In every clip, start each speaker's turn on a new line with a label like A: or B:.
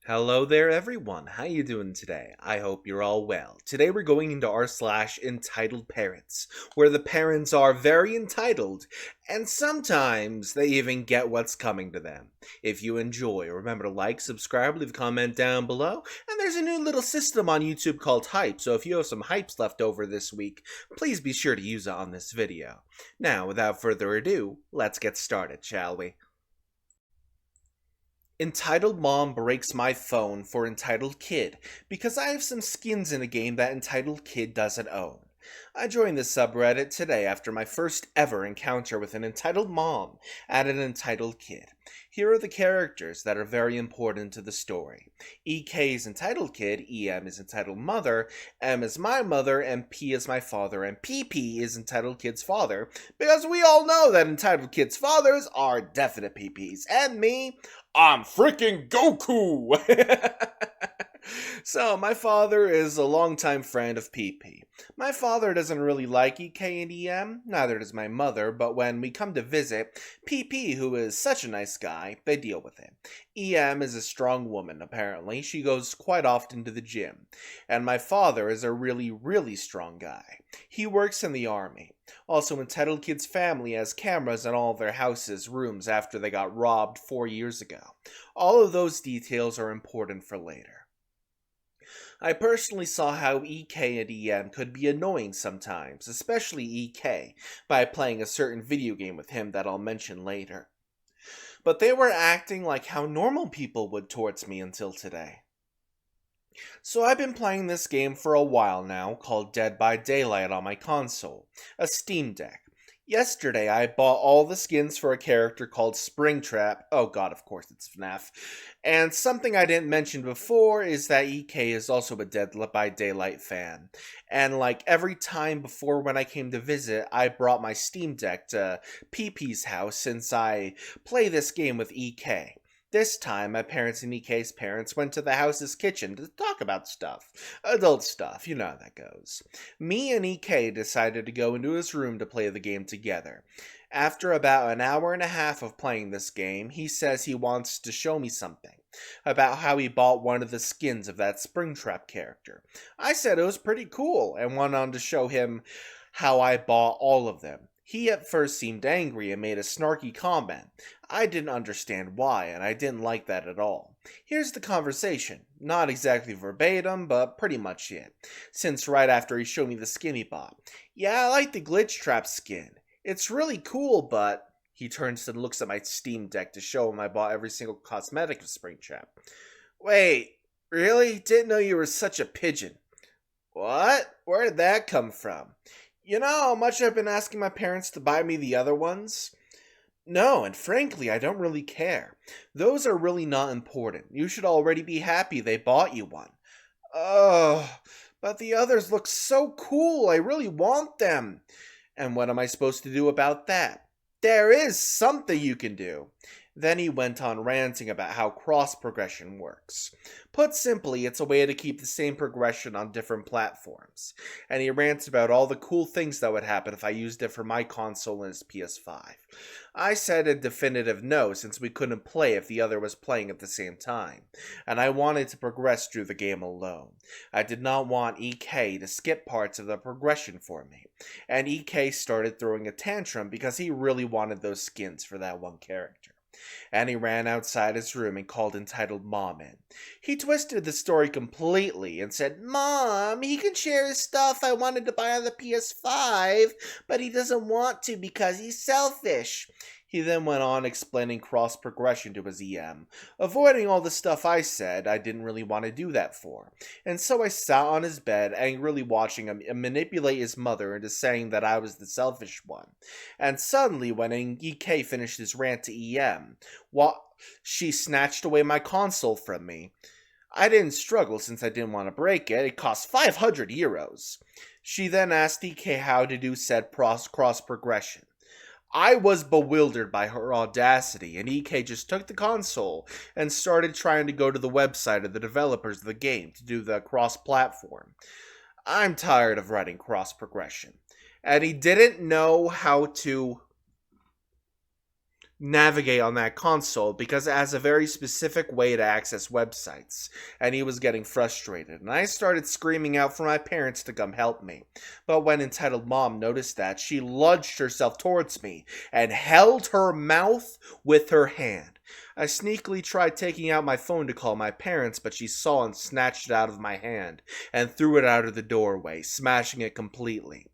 A: Hello there everyone, how you doing today? I hope you're all well. Today we're going into r/entitled parents, where the parents are very entitled, and sometimes they even get what's coming to them. If you enjoy, remember to like, subscribe, leave a comment down below, and there's a new little system on YouTube called Hype, so if you have some hypes left over this week, please be sure to use it on this video. Now, without further ado, let's get started, shall we? Entitled Mom breaks my phone for Entitled Kid because I have some skins in a game that Entitled Kid doesn't own. I joined this subreddit today after my first ever encounter with an entitled mom and an entitled kid. Here are the characters that are very important to the story. EK is entitled kid, EM is entitled mother, M is my mother, and P is my father, and PP is entitled kid's father, because we all know that entitled kids' fathers are definite PPs. And me, I'm freaking Goku! So, my father is a longtime friend of PP. My father doesn't really like EK and EM, neither does my mother, but when we come to visit, PP, who is such a nice guy, they deal with it. EM is a strong woman, apparently. She goes quite often to the gym. And my father is a really strong guy. He works in the army. Also, Entitled Kid's family has cameras in all of their houses' rooms after they got robbed 4 years ago. All of those details are important for later. I personally saw how EK and EM could be annoying sometimes, especially EK, by playing a certain video game with him that I'll mention later. But they were acting like how normal people would towards me until today. So I've been playing this game for a while now, called Dead by Daylight on my console, a Steam Deck. Yesterday, I bought all the skins for a character called Springtrap. Oh god, of course it's FNAF. And something I didn't mention before is that EK is also a Dead by Daylight fan. And like every time before when I came to visit, I brought my Steam Deck to PP's house since I play this game with EK. This time, my parents and EK's parents went to the house's kitchen to talk about stuff. Adult stuff, you know how that goes. Me and EK decided to go into his room to play the game together. After about an hour and a half of playing this game, he says he wants to show me something about how he bought one of the skins of that Springtrap character. I said it was pretty cool and went on to show him how I bought all of them. He at first seemed angry and made a snarky comment. I didn't understand why, and I didn't like that at all. Here's the conversation. Not exactly verbatim, but pretty much it. Since right after he showed me the skin he bought. Yeah, I like the Glitch Trap skin. It's really cool, but... He turns and looks at my Steam Deck to show him I bought every single cosmetic of Springtrap. Wait, really? Didn't know you were such a pigeon. What? Where did that come from? You know how much I've been asking my parents to buy me the other ones? No, and frankly, I don't really care. Those are really not important. You should already be happy they bought you one. Ugh, but the others look so cool. I really want them. And what am I supposed to do about that? There is something you can do. Then he went on ranting about how cross progression works. Put simply, it's a way to keep the same progression on different platforms. And he rants about all the cool things that would happen if I used it for my console and his PS5. I said a definitive no since we couldn't play if the other was playing at the same time. And I wanted to progress through the game alone. I did not want EK to skip parts of the progression for me. And EK started throwing a tantrum because he really wanted those skins for that one character. And he ran outside his room and called Entitled Mom in. He twisted the story completely and said, Mom, he can share his stuff I wanted to buy on the PS5, but he doesn't want to because he's selfish. He then went on explaining cross progression to his EM, avoiding all the stuff I said I didn't really want to do that for. And so I sat on his bed, angrily watching him manipulate his mother into saying that I was the selfish one. And suddenly, when EK finished his rant to EM, she snatched away my console from me. I didn't struggle since I didn't want to break it. It cost 500 euros. She then asked EK how to do said cross progression. I was bewildered by her audacity, and EK just took the console and started trying to go to the website of the developers of the game to do the cross-platform. I'm tired of writing cross-progression. And he didn't know how to navigate on that console because it has a very specific way to access websites, and he was getting frustrated, and I started screaming out for my parents to come help me. But when entitled mom noticed that, she lunged herself towards me and held her mouth with her hand. I sneakily tried taking out my phone to call my parents, but she saw and snatched it out of my hand and threw it out of the doorway, smashing it completely.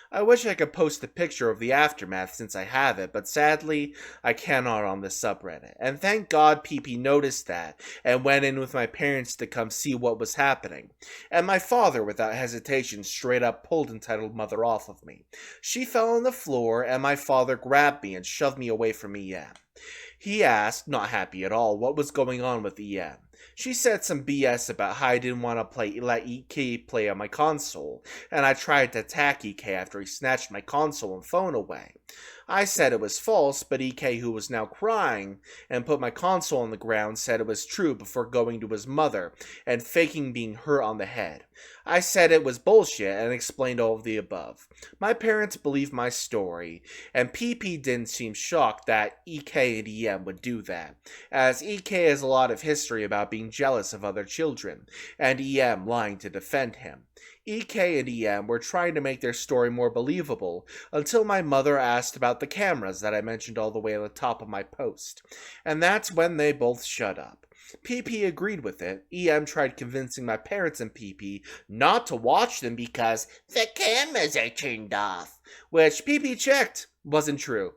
A: I wish I could post a picture of the aftermath since I have it, but sadly, I cannot on this subreddit. And thank God PP noticed that and went in with my parents to come see what was happening. And my father, without hesitation, straight up pulled entitled mother off of me. She fell on the floor, and my father grabbed me and shoved me away from EM. He asked, not happy at all, what was going on with EM. She said some BS about how I didn't want to let EK play on my console, and I tried to attack EK after he snatched my console and phone away. I said it was false, but EK, who was now crying and put my console on the ground, said it was true before going to his mother and faking being hurt on the head. I said it was bullshit and explained all of the above. My parents believed my story, and PP didn't seem shocked that EK and EM would do that, as EK has a lot of history about being jealous of other children, and EM lying to defend him. EK and EM were trying to make their story more believable until my mother asked about the cameras that I mentioned all the way at the top of my post, and that's when they both shut up. PP agreed with it. EM tried convincing my parents and PP not to watch them because the cameras are turned off, which PP checked wasn't true.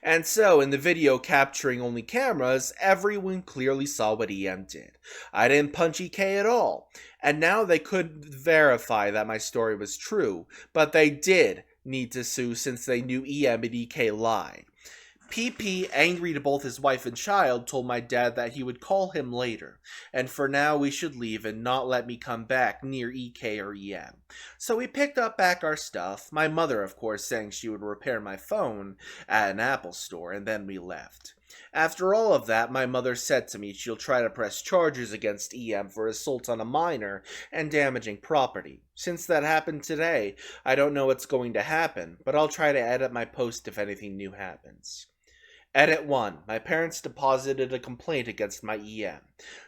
A: And so, in the video capturing only cameras, everyone clearly saw what EM did. I didn't punch EK at all. And now they could verify that my story was true, but they did need to sue since they knew EM and EK lied. PP, angry to both his wife and child, told my dad that he would call him later, and for now we should leave and not let me come back near EK or EM. So we picked up back our stuff, my mother of course saying she would repair my phone at an Apple store, and then we left. After all of that, my mother said to me she'll try to press charges against EM for assault on a minor and damaging property. Since that happened today, I don't know what's going to happen, but I'll try to edit my post if anything new happens. Edit 1. My parents deposited a complaint against my EM.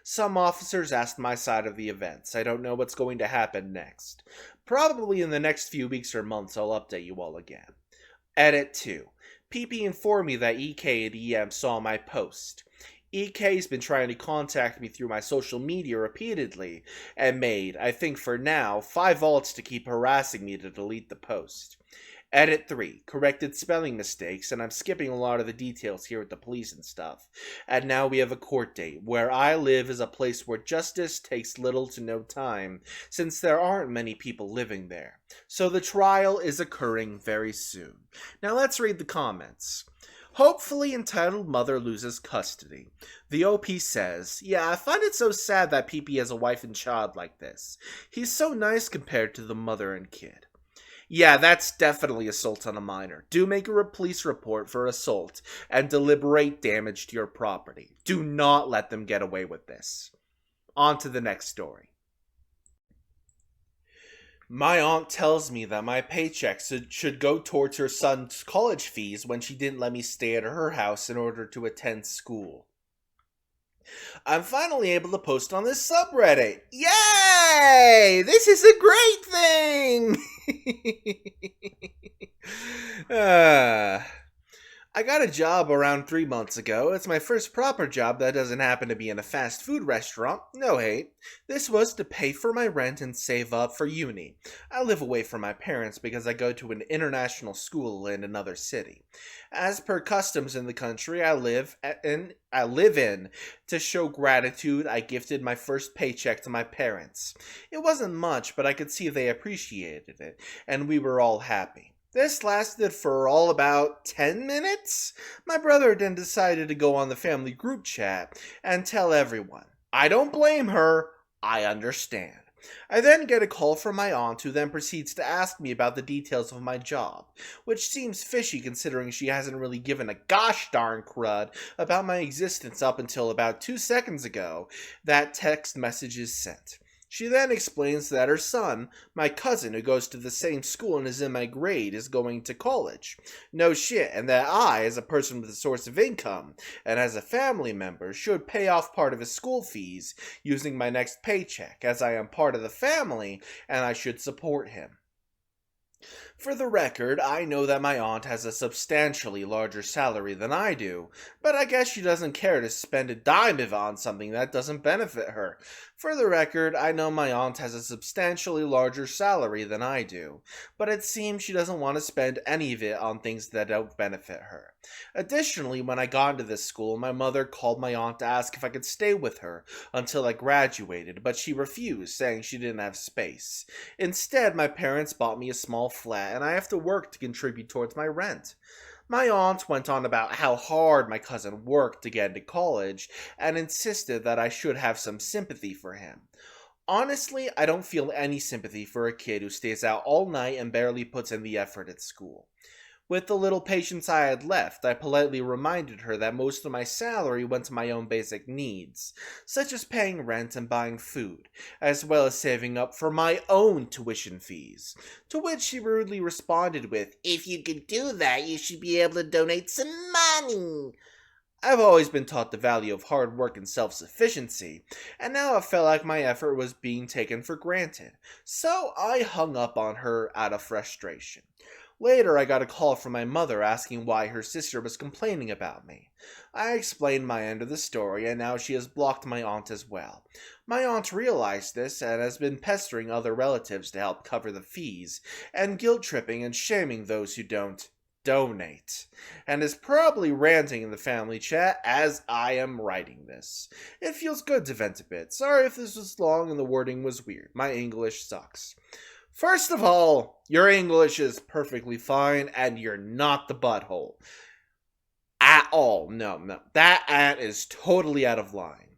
A: Some officers asked my side of the events. I don't know what's going to happen next. Probably in the next few weeks or months I'll update you all again. Edit 2. PP informed me that EK and EM saw my post. EK's been trying to contact me through my social media repeatedly and made, I think for now, 5 alts to keep harassing me to delete the post. Edit 3. Corrected spelling mistakes, and I'm skipping a lot of the details here with the police and stuff. And now we have a court date. Where I live is a place where justice takes little to no time, since there aren't many people living there. So the trial is occurring very soon. Now let's read the comments. Hopefully entitled mother loses custody. The OP says, yeah, I find it so sad that PP has a wife and child like this. He's so nice compared to the mother and kid. Yeah, that's definitely assault on a minor. Do make a police report for assault and deliberate damage to your property. Do not let them get away with this. On to the next story. My aunt tells me that my paycheck should go towards her son's college fees when she didn't let me stay at her house in order to attend school. I'm finally able to post on this subreddit. Yay! This is a great thing! I got a job around 3 months ago. It's my first proper job that doesn't happen to be in a fast food restaurant. No hate. This was to pay for my rent and save up for uni. I live away from my parents because I go to an international school in another city. As per customs in the country I live in, to show gratitude, I gifted my first paycheck to my parents. It wasn't much, but I could see they appreciated it, and we were all happy. This lasted for all about 10 minutes. My brother then decided to go on the family group chat and tell everyone. I don't blame her. I understand. I then get a call from my aunt, who then proceeds to ask me about the details of my job, which seems fishy considering she hasn't really given a gosh darn crud about my existence up until about 2 seconds ago that text message is sent. She then explains that her son, my cousin who goes to the same school and is in my grade, is going to college. No shit, and that I, as a person with a source of income, and as a family member, should pay off part of his school fees using my next paycheck, as I am part of the family and I should support him. For the record, I know that my aunt has a substantially larger salary than I do, but I guess she doesn't care to spend a dime of it on something that doesn't benefit her. For the record, I know my aunt has a substantially larger salary than I do, but it seems she doesn't want to spend any of it on things that don't benefit her. Additionally, when I got into this school, my mother called my aunt to ask if I could stay with her until I graduated, but she refused, saying she didn't have space. Instead, my parents bought me a small flat, and I have to work to contribute towards my rent. My aunt went on about how hard my cousin worked to get into college, and insisted that I should have some sympathy for him. Honestly, I don't feel any sympathy for a kid who stays out all night and barely puts in the effort at school. With the little patience I had left, I politely reminded her that most of my salary went to my own basic needs, such as paying rent and buying food, as well as saving up for my own tuition fees. To which she rudely responded with, "If you could do that, you should be able to donate some money." I've always been taught the value of hard work and self-sufficiency, and now I felt like my effort was being taken for granted, so I hung up on her out of frustration. Later, I got a call from my mother asking why her sister was complaining about me. I explained my end of the story, and now she has blocked my aunt as well. My aunt realized this and has been pestering other relatives to help cover the fees, and guilt-tripping and shaming those who don't donate, and is probably ranting in the family chat as I am writing this. It feels good to vent a bit. Sorry if this was long and the wording was weird. My English sucks. First of all, your English is perfectly fine, and you're not the butthole. At all. No. That aunt is totally out of line.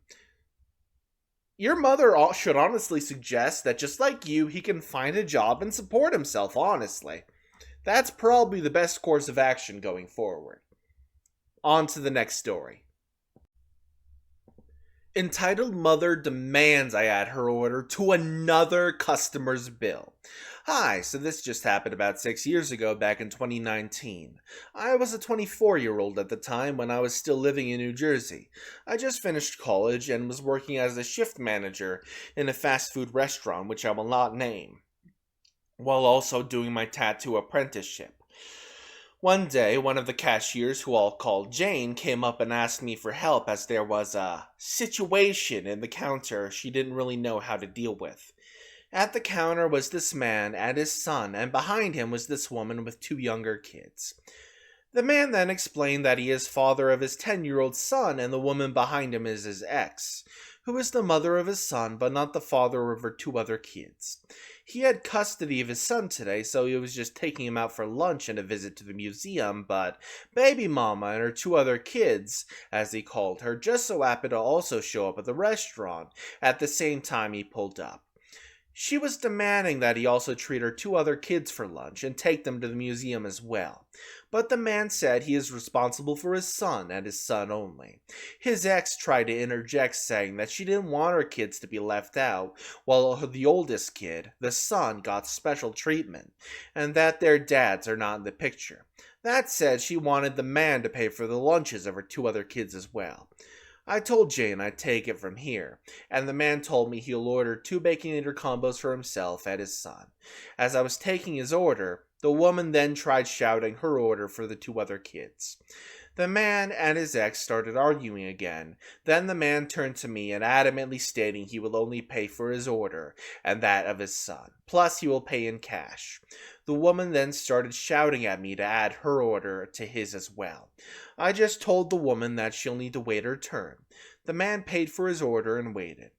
A: Your mother should honestly suggest that just like you, he can find a job and support himself, honestly. That's probably the best course of action going forward. On to the next story. Entitled Mother Demands I Add Her Order to Another Customer's Bill. Hi, so this just happened about 6 years ago back in 2019. I was a 24-year-old at the time when I was still living in New Jersey. I just finished college and was working as a shift manager in a fast food restaurant, which I will not name, while also doing my tattoo apprenticeship. One day, one of the cashiers, who I'll call Jane, came up and asked me for help as there was a situation in the counter she didn't really know how to deal with. At the counter was this man and his son, and behind him was this woman with 2 younger kids. The man then explained that he is father of his 10-year-old son, and the woman behind him is his ex, who is the mother of his son but not the father of her 2 other kids. He had custody of his son today, so he was just taking him out for lunch and a visit to the museum, but baby mama and her 2 other kids, as he called her, just so happened to also show up at the restaurant at the same time he pulled up. She was demanding that he also treat her 2 other kids for lunch and take them to the museum as well. But the man said he is responsible for his son and his son only. His ex tried to interject, saying that she didn't want her kids to be left out, while the oldest kid, the son, got special treatment, and that their dads are not in the picture. That said, she wanted the man to pay for the lunches of her 2 other kids as well. I told Jane I'd take it from here, and the man told me he'll order 2 Baconator combos for himself and his son. As I was taking his order, the woman then tried shouting her order for the 2 other kids. The man and his ex started arguing again. Then the man turned to me and adamantly stating he will only pay for his order and that of his son, plus he will pay in cash. The woman then started shouting at me to add her order to his as well. I just told the woman that she'll need to wait her turn. The man paid for his order and waited.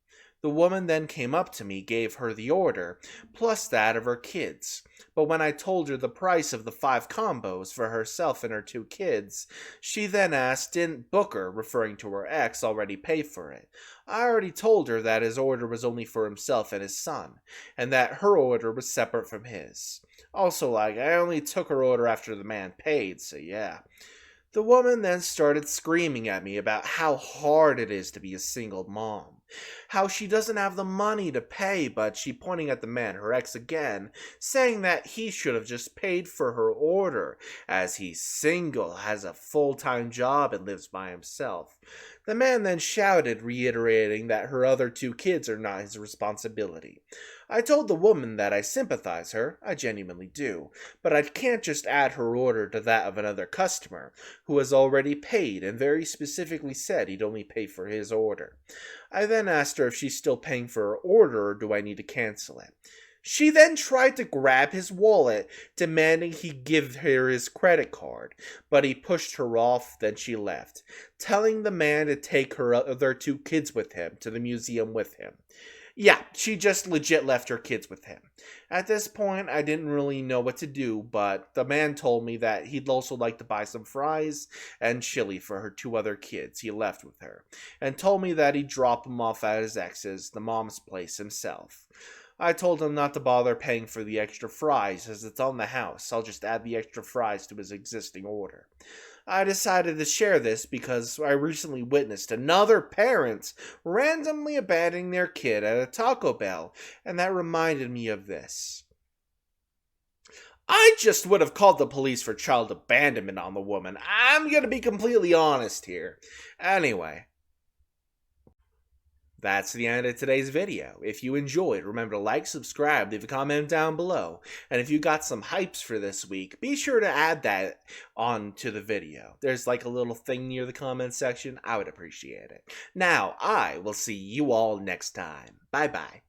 A: The woman then came up to me, gave her the order, plus that of her kids. But when I told her the price of the 5 combos for herself and her 2 kids, she then asked, didn't Booker, referring to her ex, already pay for it? I already told her that his order was only for himself and his son, and that her order was separate from his. Also, I only took her order after the man paid, so yeah. The woman then started screaming at me about how hard it is to be a single mom, How she doesn't have the money to pay, but she pointing at the man, her ex again, saying that he should have just paid for her order, as he's single, has a full-time job, and lives by himself. The man then shouted, reiterating that her other two kids are not his responsibility. I told the woman that I sympathize her, I genuinely do, but I can't just add her order to that of another customer, who has already paid and very specifically said he'd only pay for his order. I then asked her if she's still paying for her order or do I need to cancel it. She then tried to grab his wallet, demanding he give her his credit card, but he pushed her off, then she left, telling the man to take her other two kids with him to the museum with him. Yeah, she just legit left her kids with him. At this point, I didn't really know what to do, but the man told me that he'd also like to buy some fries and chili for her two other kids he left with her, and told me that he'd drop them off at his ex's, the mom's place, himself. I told him not to bother paying for the extra fries as it's on the house. I'll just add the extra fries to his existing order. I decided to share this because I recently witnessed another parent randomly abandoning their kid at a Taco Bell, and that reminded me of this. I just would have called the police for child abandonment on the woman. I'm gonna be completely honest here. Anyway, that's the end of today's video. If you enjoyed, remember to like, subscribe, leave a comment down below. And if you got some hypes for this week, be sure to add that onto the video. There's like a little thing near the comment section. I would appreciate it. Now, I will see you all next time. Bye-bye.